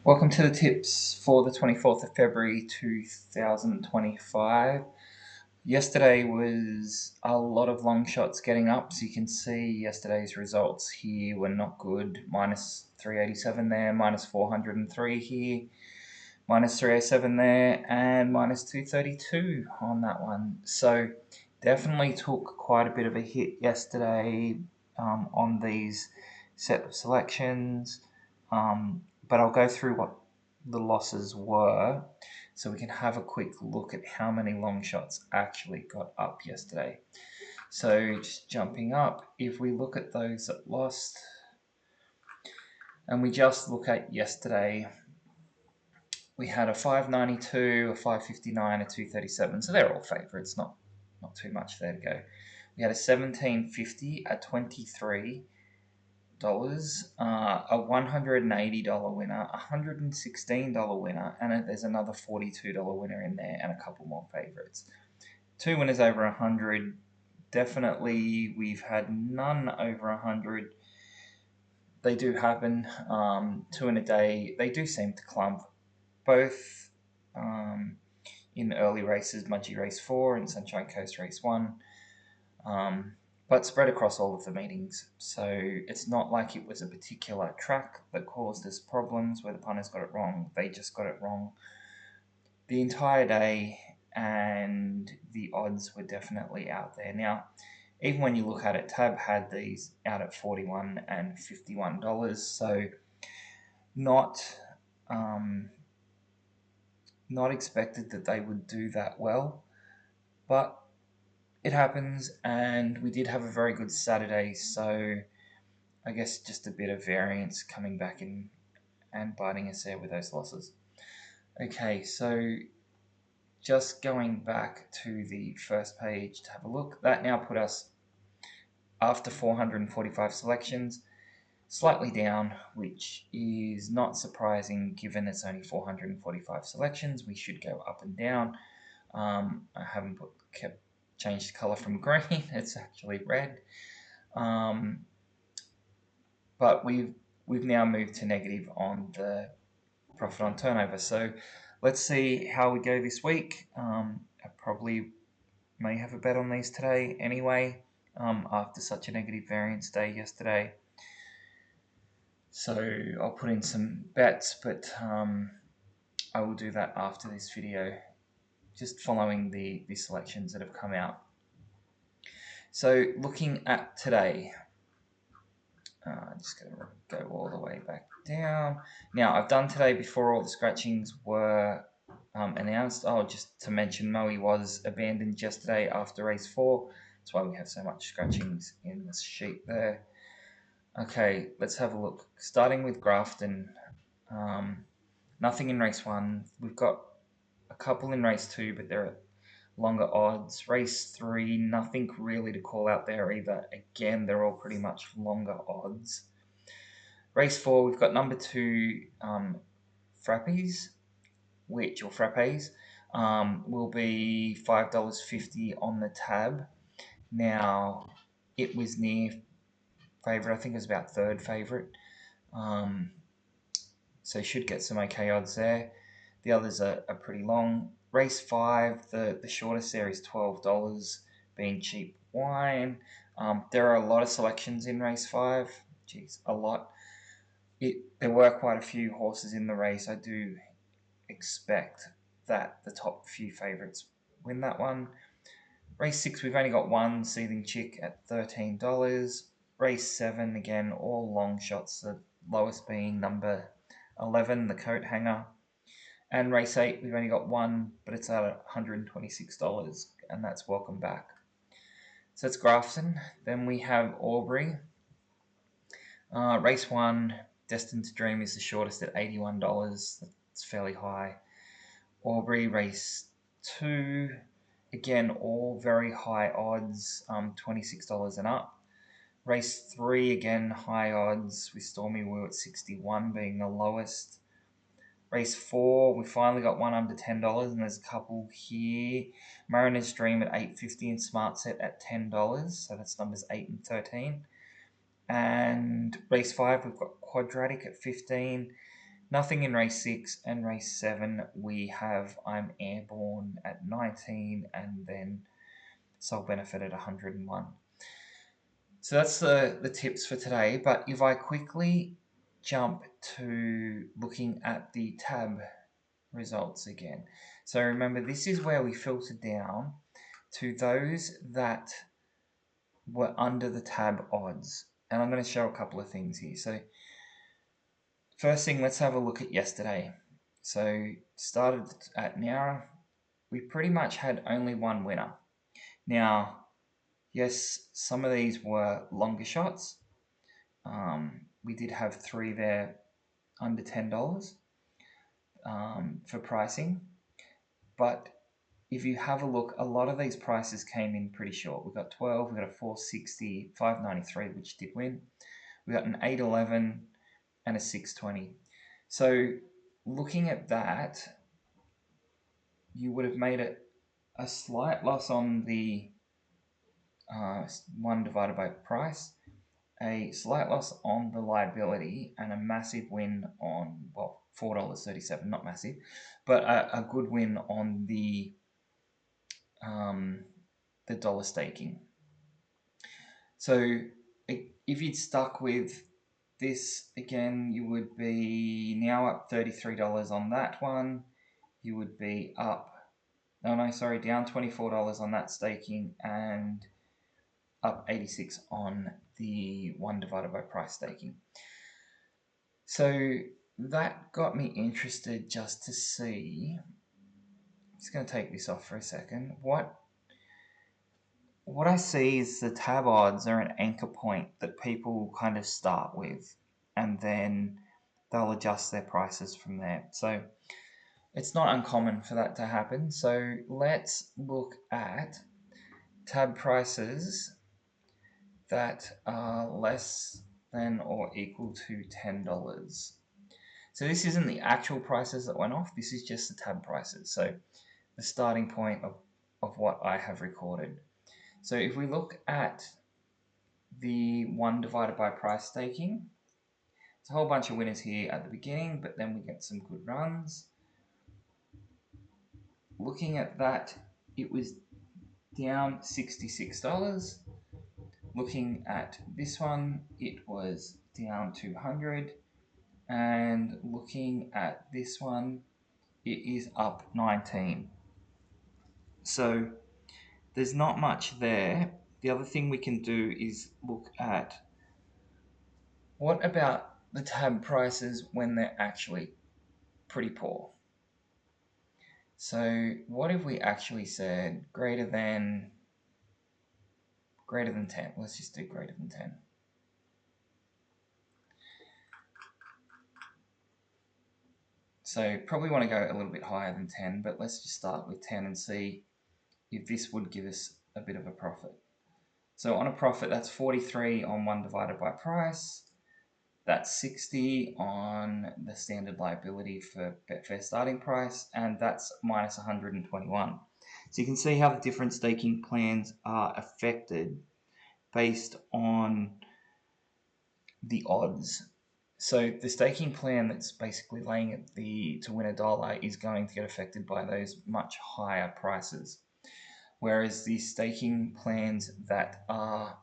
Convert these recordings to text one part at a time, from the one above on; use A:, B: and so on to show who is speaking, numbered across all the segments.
A: Welcome to the tips for the 24th of February 2025. Yesterday was a lot of long shots getting up, so you can see yesterday's results here were not good. Minus 387 there, minus 403 here, minus 307 there, and minus 232 on that one. So definitely took quite a bit of a hit yesterday on these set of selections. But I'll go through what the losses were so we can have a quick look at how many long shots actually got up yesterday. So just jumping up, if we look at those that lost, and we just look at yesterday, we had a 592, a 559, a 237. So they're all favourites, not too much there to go. We had a 1750, a 23, dollars, a $180 winner, a $116 winner, and there's another $42 winner in there, and a couple more favorites. Two winners over 100. Definitely, we've had none over 100. They do happen. Two in a day. They do seem to clump. Both in early races, Mudgee Race 4 and Sunshine Coast Race 1. But spread across all of the meetings. So it's not like it was a particular track that caused us problems where the punters got it wrong. They just got it wrong the entire day, and the odds were definitely out there. Now, even when you look at it, Tab had these out at $41 and $51, so not expected that they would do that well, but it happens, and we did have a very good Saturday, so I guess just a bit of variance coming back in and biting us there with those losses. Okay, so just going back to the first page to have a look, that now put us, after 445 selections, slightly down, which is not surprising given it's only 445 selections. We should go up and down. I haven't changed colour from green, it's actually red. But we've now moved to negative on the profit on turnover. So let's see how we go this week. I probably may have a bet on these today anyway, after such a negative variance day yesterday. So I'll put in some bets, but I will do that after this video, just following the selections that have come out. So looking at today, I'm just going to go all the way back down. Now, I've done today before all the scratchings were announced. Oh, just to mention, Moe was abandoned yesterday after race 4. That's why we have so much scratchings in this sheet there. Okay, let's have a look. Starting with Grafton, nothing in race 1. We've got a couple in race 2, but they're at longer odds. Race 3, nothing really to call out there either. Again, they're all pretty much longer odds. Race 4, we've got number 2, Frappes, will be $5.50 on the tab. Now, it was near favourite. I think it was about third favourite. So you should get some okay odds there. The others are pretty long. Race 5, the shortest there is $12, being cheap wine. There are a lot of selections in race 5. Geez, a lot. There were quite a few horses in the race. I do expect that the top few favourites win that one. Race 6, we've only got one, Seething Chick at $13. Race 7, again, all long shots, the lowest being number 11, the Coat Hanger. And race 8, we've only got one, but it's at $126, and that's Welcome Back. So it's Grafton. Then we have Aubrey. Race 1, Destined to Dream is the shortest at $81. That's fairly high. Aubrey, race 2, again, all very high odds, $26 and up. Race 3, again, high odds with Stormy Woo at 61 being the lowest. Race 4, we finally got one under $10, and there's a couple here. Mariner's Dream at $8.50 and Smart Set at $10, so that's numbers 8 and 13. And race 5, we've got Quadratic at $15. Nothing in race 6 and race 7. We have I'm Airborne at 19 and then Sole Benefit at 101. So that's the tips for today. But if I quickly jump to looking at the tab results again. So remember, this is where we filter down to those that were under the tab odds. And I'm going to show a couple of things here. So first thing, let's have a look at yesterday. So started at Nowra. We pretty much had only one winner. Now, yes, some of these were longer shots. We did have 3 there under $10 for pricing. But if you have a look, a lot of these prices came in pretty short. We got 12, we got a 460, 593, which did win. We got an 811 and a 620. So looking at that, you would have made it a slight loss on the 1 divided by price, a slight loss on the liability, and a massive win on, well, $4.37, not massive, but a good win on the dollar staking. So if you'd stuck with this again, you would be now up $33 on that one. You would be up, down $24 on that staking, and up 86 on the 1 divided by price staking. So that got me interested just to see. I'm just going to take this off for a second. What I see is the tab odds are an anchor point that people kind of start with, and then they'll adjust their prices from there. So it's not uncommon for that to happen. So let's look at tab prices that are less than or equal to $10. So this isn't the actual prices that went off. This is just the tab prices. So the starting point of what I have recorded. So if we look at the 1 divided by price staking, it's a whole bunch of winners here at the beginning, but then we get some good runs. Looking at that, it was down $66. Looking at this one, it was down 200. And looking at this one, it is up 19. So there's not much there. The other thing we can do is look at what about the tab prices when they're actually pretty poor. So what if we actually said greater than 10? Let's just do greater than 10. So probably want to go a little bit higher than 10, but let's just start with 10 and see if this would give us a bit of a profit. So on a profit, that's 43 on 1 divided by price. That's 60 on the standard liability for Betfair starting price, and that's minus 121. So you can see how the different staking plans are affected based on the odds. So the staking plan that's basically laying at to win $1 is going to get affected by those much higher prices. Whereas the staking plans that are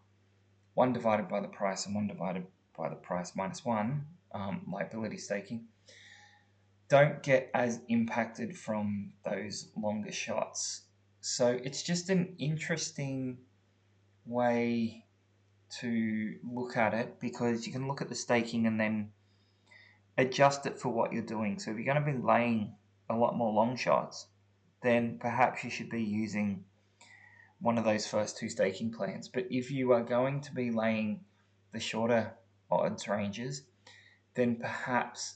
A: 1 divided by the price and 1 divided by the price minus 1, liability staking, don't get as impacted from those longer shots. So it's just an interesting way to look at it, because you can look at the staking and then adjust it for what you're doing. So if you're going to be laying a lot more long shots, then perhaps you should be using one of those first 2 staking plans. But if you are going to be laying the shorter odds ranges, then perhaps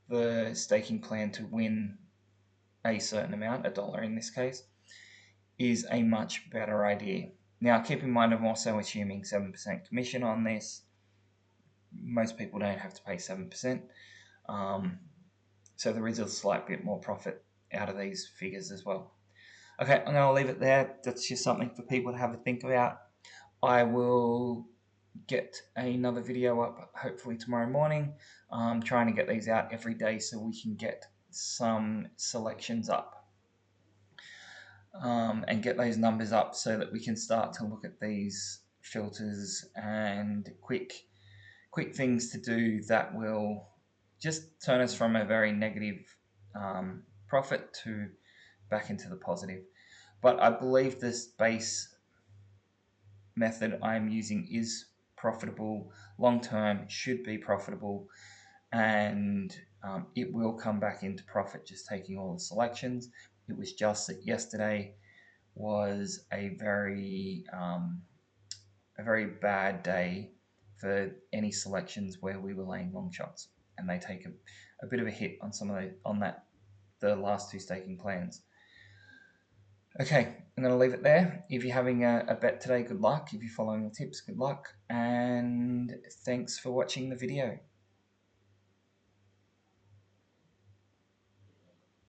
A: the staking plan to win a certain amount, $1 in this case, is a much better idea. Now, keep in mind, I'm also assuming 7% commission on this. Most people don't have to pay 7%. So there is a slight bit more profit out of these figures as well. Okay, I'm going to leave it there. That's just something for people to have a think about. I will get another video up hopefully tomorrow morning. Trying to get these out every day so we can get some selections up and get those numbers up so that we can start to look at these filters and quick things to do that will just turn us from a very negative profit to back into the positive. But I believe this base method I'm using is profitable long term, should be profitable, and it will come back into profit just taking all the selections. It was just that yesterday was a very bad day for any selections where we were laying long shots, and they take a bit of a hit on some of the last two staking plans. Okay, I'm going to leave it there. If you're having a bet today, good luck. If you're following the tips, good luck. And thanks for watching the video.